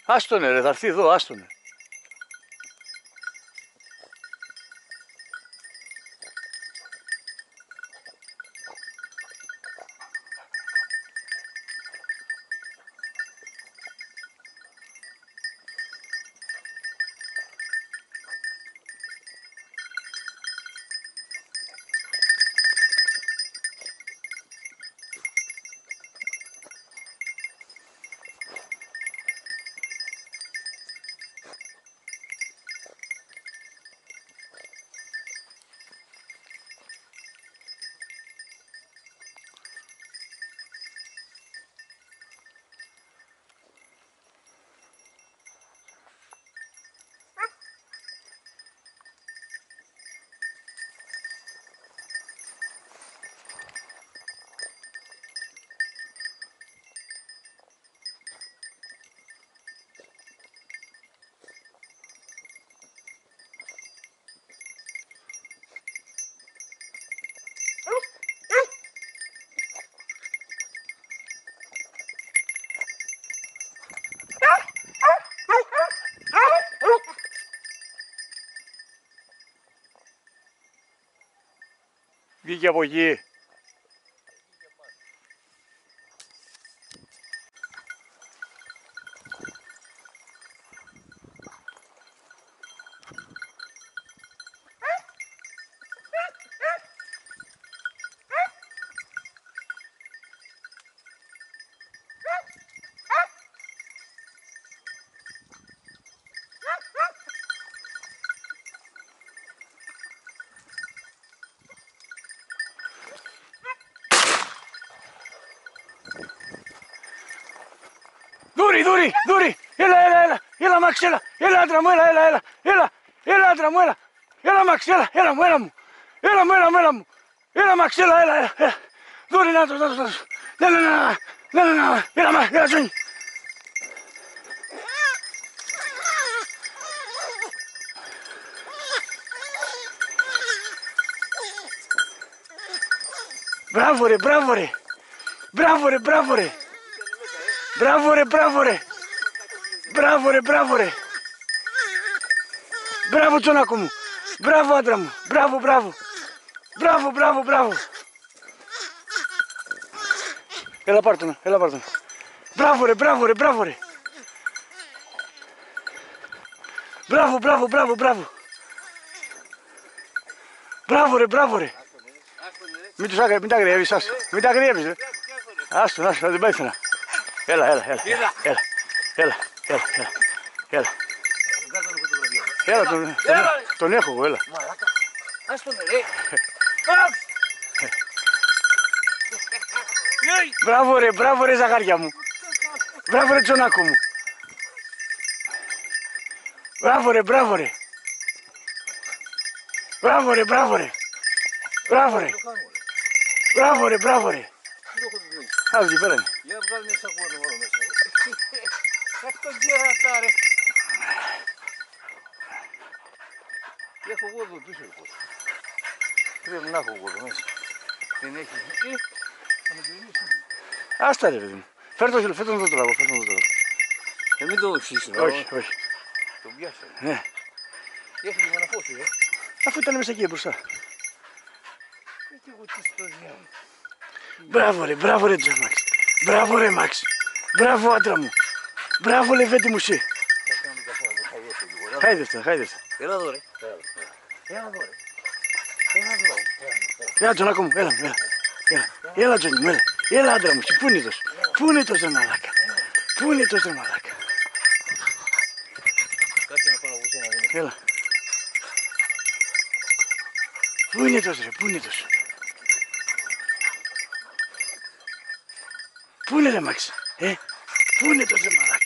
Άστονε ρε, θα έρθει εδώ, άστονε. Βγήκε από εκεί. Δούρι, έλα Μαξ, έλα άντρα μου, έλα άντρα μου, έλα Μαξ, έλα μου, έλα Μαξ, έλα, Δούρι, να το, έλα Μαξ, έλα Τζόνι. Μπράβο ρε. Μπράβο Τσονάκο μου. Μπράβο άντρα μου. Μπράβο. Έλα πάρ' τον. Μπράβο ρε. Μπράβο ρε. Μην τα αγριεύεις, ρε. Άστο, δεν πάει πουθενά. Έλα. Τον έχω εγώ, έλα. Άστον ρε. Μπράβο ρε ζαχάρια μου. Μπράβο ρε Τσονάκο μου. Μπράβο ρε. Άδω εκεί πέρα είναι. Για βγάλει μια σακούδα μόνο μέσα. Αυτό γερατά ρε. Έχω εγώ εδώ πίσω λοιπόν. Πρέπει να έχω εγώ εδώ μέσα. Δεν έχει εκεί. Θα με γυρίσει. Άστα ρε παιδί μου. Φέρ' τον εδώ τραβώ. Μην το οξύσει. Όχι. Τον πιάσαμε. Ναι. Έχει λίγο να φώσει Αφού ήταν μέσα εκεί μπροστά. Γιατί εγώ τι στο διάλογο. Μπράβο ρε Τζαμαξ. Μπράβο ρε Μαξ. Μπράβο άντρα μου. Μπράβο Λεβέντη μου εσύ. Θα κάνω καθόλου. Χάιδευστα. Έλα εδώ ρε. Έλα Τζονάκο μου, έλα Τζονί μου, έλα άντρα μου, πού είναι τόσο μαλάκα. Κάτσε να πάω εγώ σε ένα δίνω. Έλα. Πού είναι τόσο. Πού είναι ρε Μαξ, πού είναι τόσο μαλάκα.